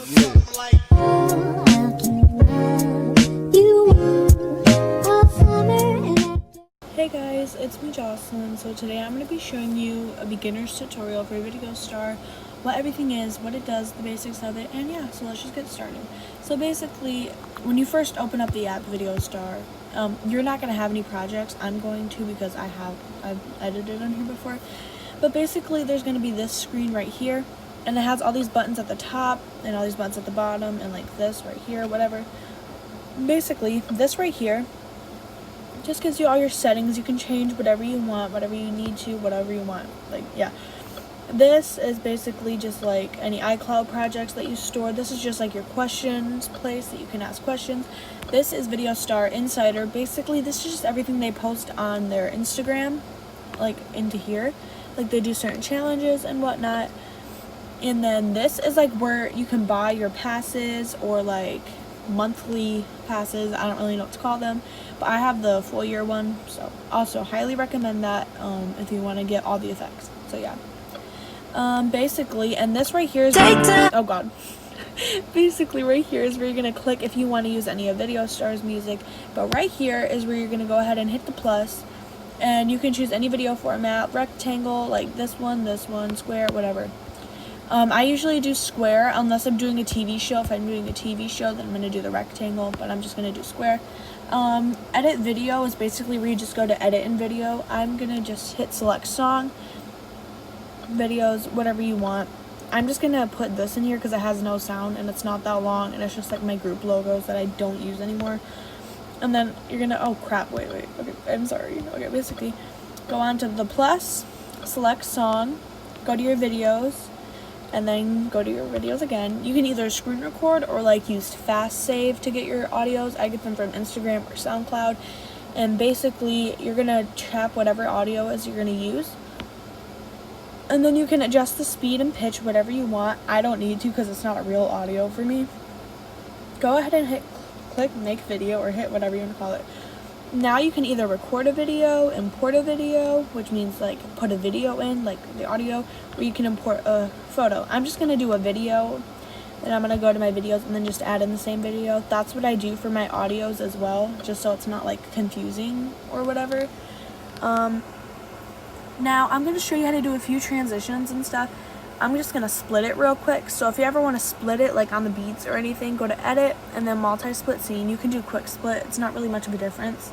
Hey guys, it's me Jocelyn. So today I'm going to be showing you a beginner's tutorial for Video Star, what everything is, what it does, the basics of it, and yeah, so let's just get started. So basically, when you first open up the app Video Star, you're not going to have any projects. I'm going to because I've edited on here before. But basically there's going to be this screen right here, and it has all these buttons at the top and all these buttons at the bottom, and like this right here, whatever. Basically, this right here just gives you all your settings. You can change whatever you want, whatever you need to, whatever you want. Like, yeah. This is basically just like any iCloud projects that you store. This is just like your questions place that you can ask questions. This is Video Star Insider. Basically, this is just everything they post on their Instagram, like into here. Like they do certain challenges and whatnot. And then this is like where you can buy your passes or like monthly passes. I don't really know what to call them, but I have the full year one, so also highly recommend that if you want to get all the effects. So yeah, basically, and this right here is oh god basically right here is where you're gonna click if you want to use any of Video Star's music, but right here is where you're gonna go ahead and hit the plus, and you can choose any video format, rectangle, like this one, square, whatever. I usually do square unless I'm doing a TV show. If I'm doing a TV show, then I'm going to do the rectangle, but I'm just going to do square. Edit video is basically where you just go to edit in video. I'm going to just hit select song, videos, whatever you want. I'm just going to put this in here because it has no sound and it's not that long, and it's just like my group logos that I don't use anymore. And then you're going to, oh crap, wait, okay, I'm sorry. Okay, basically, go on to the plus, select song, go to your videos, and then go to your videos again. You can either screen record or like use fast save to get your audios. I get them from Instagram or SoundCloud, and basically you're gonna tap whatever audio is you're gonna use, and then you can adjust the speed and pitch whatever you want. I don't need to because it's not real audio for me. Go ahead and click make video or hit whatever you want to call it. Now you can either record a video, import a video, which means like put a video in, like the audio, or you can import a photo. I'm just going to do a video, and I'm going to go to my videos and then just add in the same video. That's what I do for my audios as well, just so it's not like confusing or whatever. Now I'm going to show you how to do a few transitions and stuff. I'm just going to split it real quick. So if you ever want to split it like on the beats or anything, go to edit and then multi-split scene. You can do quick split. It's not really much of a difference.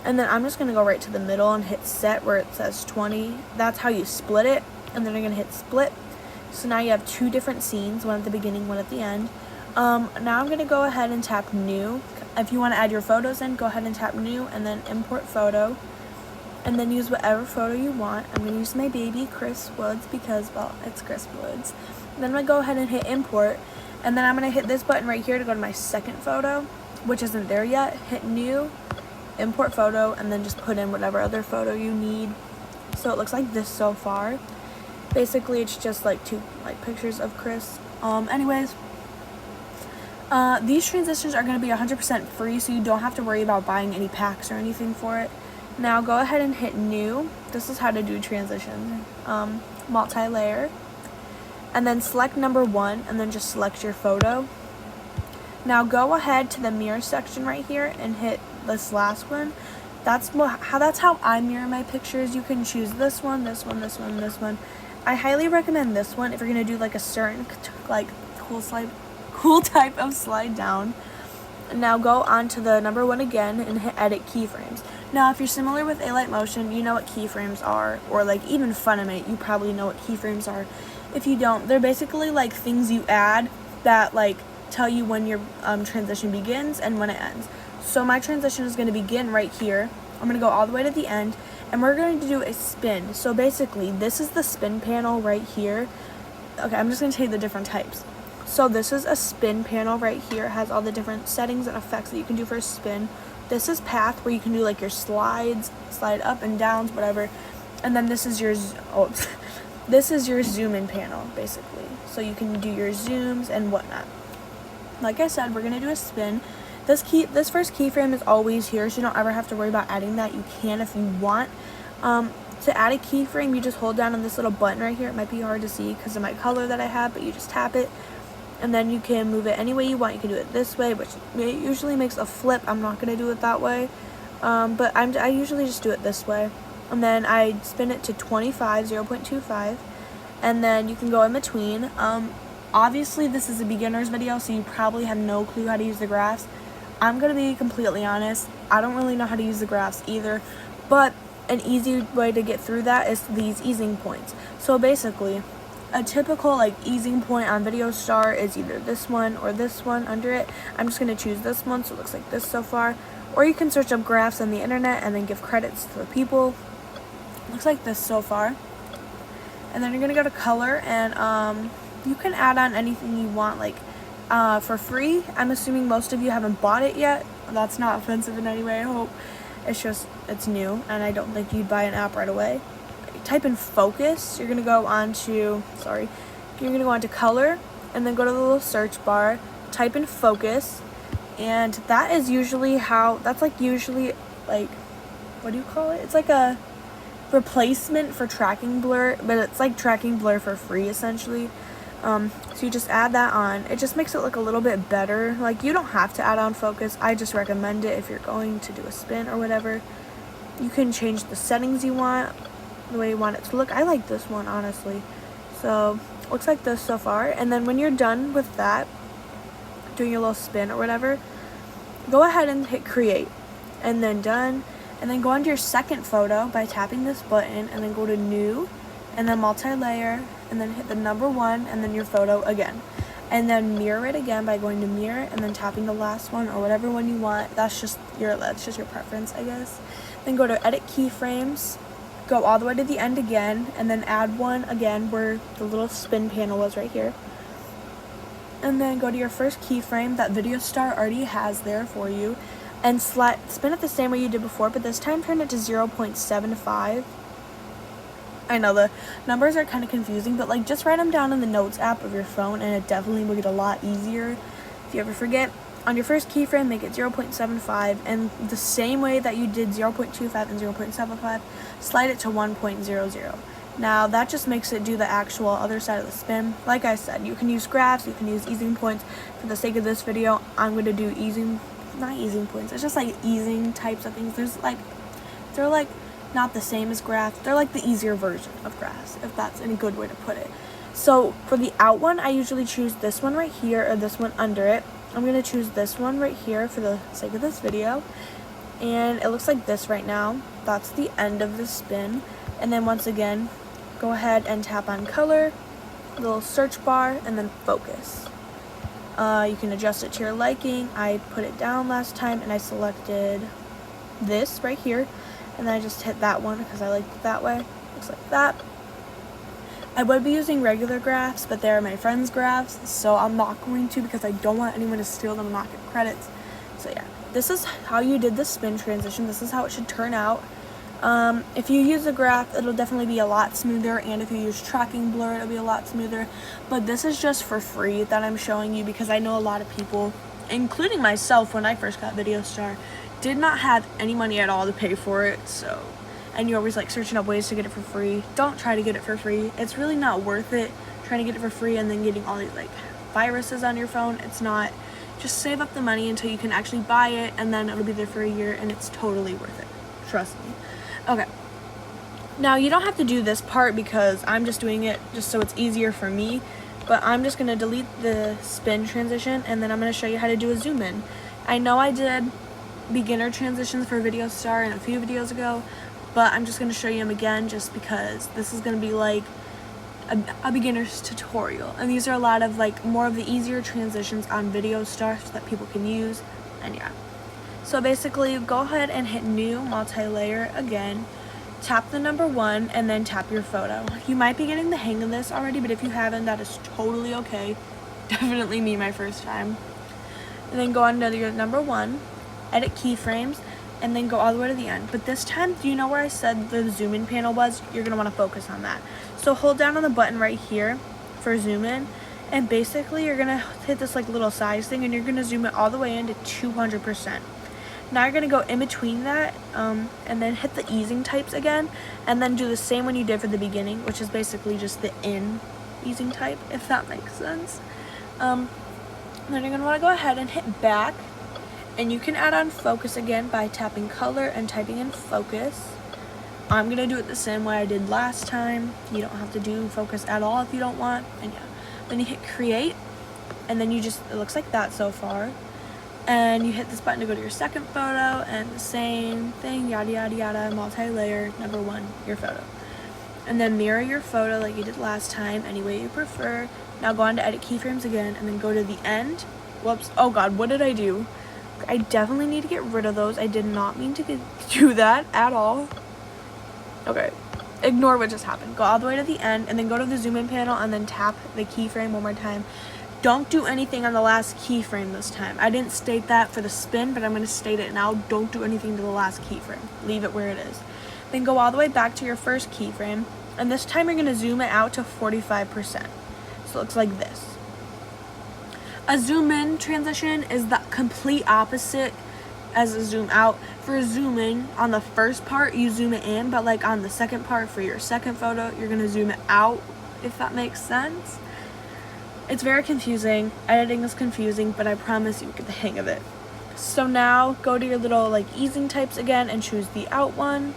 And then I'm just going to go right to the middle and hit set where it says 20. That's how you split it. And then you're going to hit split. So now you have two different scenes, one at the beginning, one at the end. Now I'm going to go ahead and tap new. If you want to add your photos in, go ahead and tap new and then import photo. And then use whatever photo you want. I'm going to use my baby, Chris Woods, because, well, it's Chris Woods. Then I'm going to go ahead and hit import. And then I'm going to hit this button right here to go to my second photo, which isn't there yet. Hit new, import photo, and then just put in whatever other photo you need. So it looks like this so far. Basically, it's just like two pictures of Chris. Anyways, these transitions are going to be 100% free, so you don't have to worry about buying any packs or anything for it. Now go ahead and hit new. This is how to do transition. Multi-layer. And then select number 1 and then just select your photo. Now go ahead to the mirror section right here and hit this last one. That's how I mirror my pictures. You can choose this one, this one, this one, this one. I highly recommend this one if you're going to do like a certain like cool type of slide down. Now go on to the number 1 again and hit edit keyframes. Now if you're familiar with A-Light Motion, you know what keyframes are, or like even Funimate, you probably know what keyframes are. If you don't, they're basically like things you add that like tell you when your transition begins and when it ends. So my transition is going to begin right here. I'm going to go all the way to the end, and we're going to do a spin. So basically this is the spin panel right here. Okay, I'm just going to tell you the different types. So this is a spin panel right here. It has all the different settings and effects that you can do for a spin. This is path, where you can do like your slides, slide up and downs, whatever. And then this is your this is your zoom in panel basically. So you can do your zooms and whatnot. Like I said, we're gonna do a spin. This first keyframe is always here, so you don't ever have to worry about adding that. You can if you want. To add a keyframe, you just hold down on this little button right here. It might be hard to see because of my color that I have, but you just tap it. and then you can move it any way you want. You can do it this way, which usually makes a flip. I'm not going to do it that way, but I usually just do it this way. And then I spin it to 25, 0.25, and then you can go in between. Obviously this is a beginner's video, so you probably have no clue how to use the graphs. I'm going to be completely honest, I don't really know how to use the graphs either, but an easy way to get through that is these easing points. So basically, a typical like easing point on VideoStar is either this one or this one under it. I'm just going to choose this one, so it looks like this so far. Or you can search up graphs on the internet and then give credits to the people. Looks like this so far. And then you're going to go to color, and you can add on anything you want, like for free. I'm assuming most of you haven't bought it yet. That's not offensive in any way, I hope. It's just, it's new, and I don't think you'd buy an app right away. Type in focus. You're going to go on to, you're going to go on to color, and then go to the little search bar, type in focus, and that is usually that's like usually, like, what do you call it? It's like a replacement for tracking blur, but it's like tracking blur for free, essentially. So you just add that on. It just makes it look a little bit better. Like, you don't have to add on focus. I just recommend it if you're going to do a spin or whatever. You can change the settings you want, the way you want it to look. I like this one, honestly. So looks like this so far. And then when you're done with that, doing your little spin or whatever, go ahead and hit create, and then done. And then go onto your second photo by tapping this button, and then go to new, and then multi-layer, and then hit the number 1, and then your photo again. And then mirror it again by going to mirror, and then tapping the last one or whatever one you want. That's just your preference, I guess. Then go to edit keyframes, go all the way to the end again, and then add one again where the little spin panel was right here. And then go to your first keyframe that VideoStar already has there for you, and spin it the same way you did before, but this time turn it to 0.75. I know the numbers are kind of confusing, but like just write them down in the notes app of your phone, and it definitely will get a lot easier. If you ever forget, on your first keyframe, make it 0.75, and the same way that you did 0.25 and 0.75, slide it to 1.00. Now that just makes it do the actual other side of the spin. Like I said, you can use graphs, you can use easing points. For the sake of this video, I'm going to do not easing points, it's just like easing types of things. They're like not the same as graphs, they're like the easier version of graphs, if that's any good way to put it. So for the out one, I usually choose this one right here, or this one under it. I'm going to choose this one right here for the sake of this video, and it looks like this right now. That's the end of the spin. And then once again, go ahead and tap on color, little search bar, and then focus. You can adjust it to your liking. I put it down last time, and I selected this right here, and then I just hit that one because I liked it that way. Looks like that. I would be using regular graphs, but they're my friend's graphs, so I'm not going to, because I don't want anyone to steal them and not get credits. So yeah, this is how you did the spin transition. This is how it should turn out. If you use a graph, it'll definitely be a lot smoother, and if you use tracking blur, it'll be a lot smoother. But this is just for free that I'm showing you, because I know a lot of people, including myself when I first got VideoStar, did not have any money at all to pay for it. So, and you're always like searching up ways to get it for free. Don't try to get it for free. It's really not worth it trying to get it for free and then getting all these like viruses on your phone. It's not. Just save up the money until you can actually buy it, and then it'll be there for a year, and it's totally worth it. Trust me. Okay. Now you don't have to do this part because I'm just doing it just so it's easier for me, but I'm just going to delete the spin transition, and then I'm going to show you how to do a zoom in. I know I did beginner transitions for VideoStar in a few videos ago, but I'm just going to show you them again just because this is going to be like a beginner's tutorial, and these are a lot of like more of the easier transitions on VideoStar so that people can use. And yeah, so basically go ahead and hit new, multi-layer again, tap the number 1, and then tap your photo. You might be getting the hang of this already, but if you haven't, that is totally okay. Definitely me my first time. And then go on to your number 1, edit keyframes, and then go all the way to the end. But this time, do you know where I said the zoom in panel was? You're going to want to focus on that. So hold down on the button right here for zoom in, and basically you're going to hit this like little size thing, and you're going to zoom it all the way into 200%. Now you're going to go in between that, and then hit the easing types again, and then do the same one you did for the beginning, which is basically just the in easing type, if that makes sense. Then you're going to want to go ahead and hit back, and you can add on focus again by tapping color and typing in focus. I'm going to do it the same way I did last time. You don't have to do focus at all if you don't want. And yeah, then you hit create, and then it looks like that so far. And you hit this button to go to your second photo, and the same thing, yada yada yada, multi-layer, number 1, your photo. And then mirror your photo like you did last time, any way you prefer. Now go on to edit keyframes again, and then go to the end. Whoops, oh god, what did I do? I definitely need to get rid of those. I did not mean to do that at all. Okay, ignore what just happened. Go all the way to the end, and then go to the zoom in panel, and then tap the keyframe one more time. Don't do anything on the last keyframe this time. I didn't state that for the spin, but I'm going to state it now. Don't do anything to the last keyframe. Leave it where it is. Then go all the way back to your first keyframe, and this time you're going to zoom it out to 45%. So it looks like this. A zoom in transition is the complete opposite as a zoom out. For zooming, on the first part you zoom it in, but like on the second part for your second photo, you're going to zoom it out, if that makes sense. It's very confusing. Editing is confusing, but I promise you get the hang of it. So now go to your little like easing types again and choose the out one.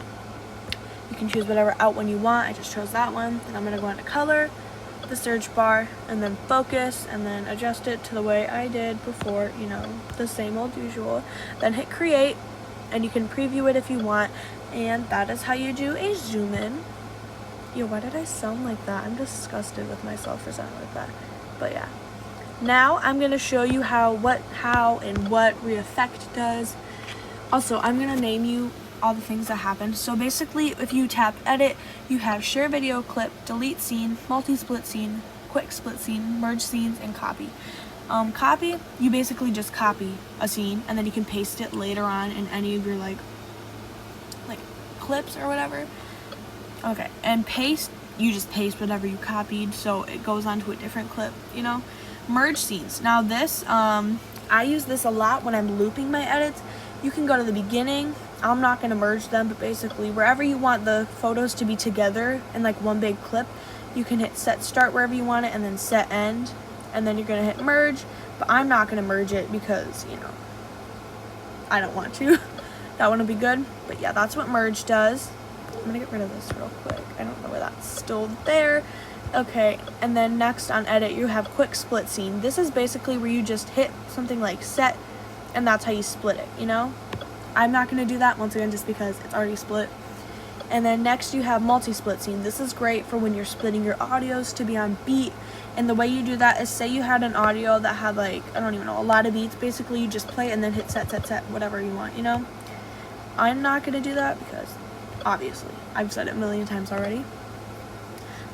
You can choose whatever out one you want. I just chose that one. And I'm going to go into color, the search bar, and then focus, and then adjust it to the way I did before, you know, the same old usual. Then hit create, and you can preview it if you want. And that is how you do a zoom in. Yo, why did I sound like that? I'm disgusted with myself for sounding like that. But yeah. Now I'm going to show you how and what ReEffect does. Also, I'm going to name you all the things that happen. So basically, if you tap edit, you have share video clip, delete scene, multi-split scene, quick split scene, merge scenes, and copy. Copy, you basically just copy a scene, and then you can paste it later on in any of your like clips or whatever. Okay, and paste, you just paste whatever you copied so it goes onto a different clip, you know. Merge scenes. Now this, I use this a lot when I'm looping my edits. You can go to the beginning. I'm not going to merge them, but basically wherever you want the photos to be together in like one big clip, you can hit set start wherever you want it, and then set end, and then you're going to hit merge. But I'm not going to merge it because, you know, I don't want to. That wouldn't be good. But yeah, that's what merge does. I'm going to get rid of this real quick. I don't know where that's still there. Okay, and then next on edit, you have quick split scene. This is basically where you just hit something like set, and that's how you split it, you know? I'm not going to do that once again just because it's already split. And then next you have multi-split scene. This is great for when you're splitting your audios to be on beat. And the way you do that is, say you had an audio that had like, I don't even know, a lot of beats. Basically you just play and then hit set, whatever you want, you know? I'm not going to do that because, obviously, I've said it a million times already.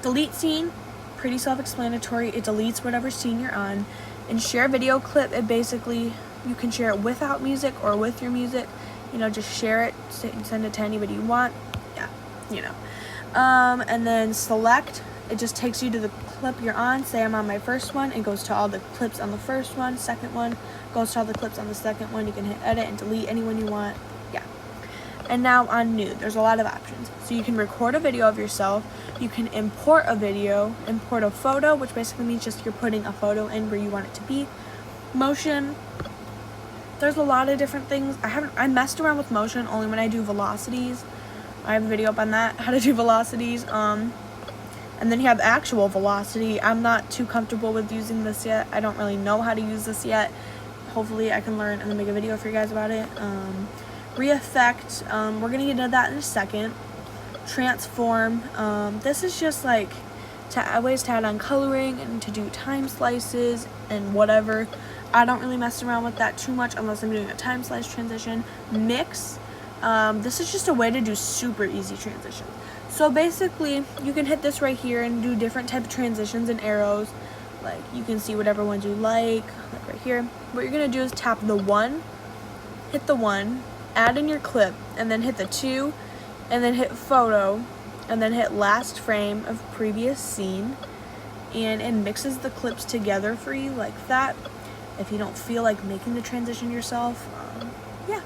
Delete scene, pretty self-explanatory. It deletes whatever scene you're on. And share video clip, it basically, you can share it without music or with your music. You know, just share it, send it to anybody you want. Yeah, you know. And then select, it just takes you to the clip you're on. Say I'm on my first one, it goes to all the clips on the first one. Second one goes to all the clips on the second one. You can hit edit and delete anyone you want. Yeah. And now on new, there's a lot of options. So you can record a video of yourself. You can import a video, import a photo, which basically means just you're putting a photo in where you want it to be. Motion. There's a lot of different things. I messed around with motion only when I do velocities. I have a video up on that, how to do velocities. And then you have actual velocity. I'm not too comfortable with using this yet. I don't really know how to use this yet. Hopefully I can learn and then make a video for you guys about it. ReEffect, we're gonna get into that in a second. Transform, this is just like ways to add on coloring and to do time slices and whatever. I don't really mess around with that too much unless I'm doing a time slice transition. Mix, this is just a way to do super easy transitions. So basically, you can hit this right here and do different type of transitions and arrows. Like, you can see whatever ones you like right here. What you're going to do is tap the 1, hit the 1, add in your clip, and then hit the 2, and then hit photo, and then hit last frame of previous scene. And it mixes the clips together for you like that. If you don't feel like making the transition yourself, yeah.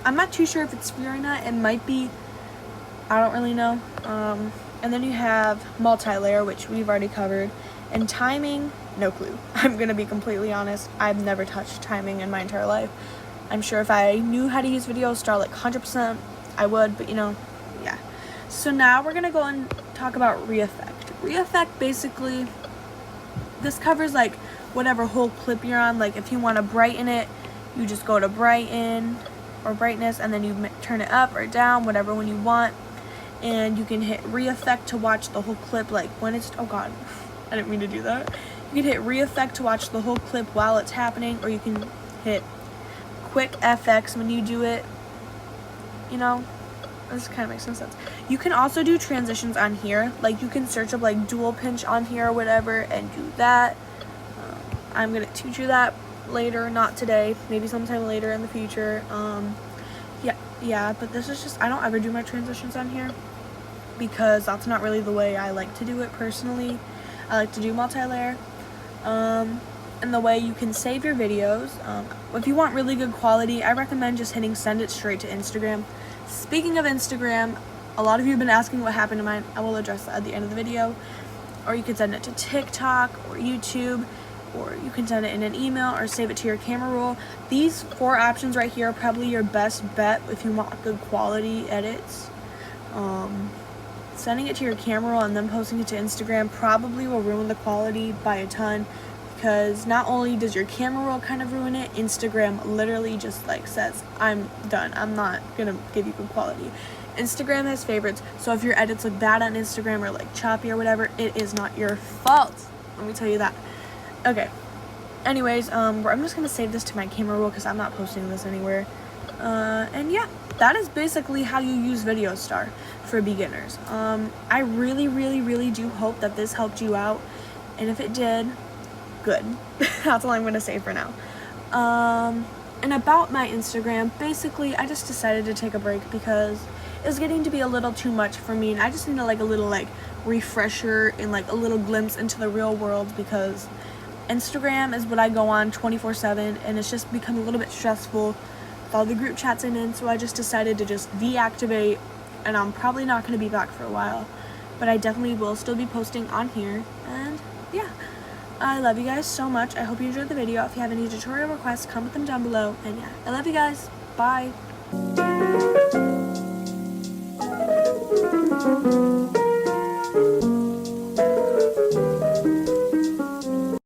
I'm not too sure if it's free or not. It might be. I don't really know. And then you have multi-layer, which we've already covered. And timing, no clue. I'm gonna be completely honest. I've never touched timing in my entire life. I'm sure if I knew how to use VideoStar like 100%, I would, but you know, yeah. So now we're gonna go and talk about Reeffect. Reeffect, basically, this covers like whatever whole clip you're on. Like if you want to brighten it, you just go to brighten or brightness, and then you turn it up or down, whatever one you want. And you can hit Reeffect to watch the whole clip, like when it's, oh god, I didn't mean to do that. You can hit Reeffect to watch the whole clip while it's happening, or you can hit Quick FX when you do it. You know, this kind of makes no sense. You can also do transitions on here. Like you can search up like dual pinch on here or whatever and do that. I'm gonna teach you that later, not today, maybe sometime later in the future. Yeah, but this is just, I don't ever do my transitions on here because that's not really the way I like to do it personally. I like to do multi-layer. And the way you can save your videos, if you want really good quality, I recommend just hitting send it straight to Instagram. Speaking of Instagram, a lot of you have been asking what happened to mine. I will address that at the end of the video. Or you can send it to TikTok or YouTube, or you can send it in an email or save it to your camera roll. These 4 options right here are probably your best bet if you want good quality edits. Sending it to your camera roll and then posting it to Instagram probably will ruin the quality by a ton, because not only does your camera roll kind of ruin it, Instagram literally just like says, I'm done, I'm not gonna give you good quality. Instagram has favorites, so if your edits look bad on Instagram or like choppy or whatever, it is not your fault. Let me tell you that. Okay. Anyways, I'm just gonna save this to my camera roll because I'm not posting this anywhere. And yeah, that is basically how you use VideoStar for beginners. I really do hope that this helped you out, and if it did, good. That's all I'm gonna say for now. And about my Instagram, basically I just decided to take a break because it was getting to be a little too much for me, and I just needed like a little like refresher and like a little glimpse into the real world, because Instagram is what I go on 24/7, and it's just become a little bit stressful with all the group chats I'm in, so I just decided to just deactivate, and I'm probably not going to be back for a while, but I definitely will still be posting on here. And yeah, I love you guys so much. I hope you enjoyed the video. If you have any tutorial requests, comment them down below, and yeah, I love you guys. Bye.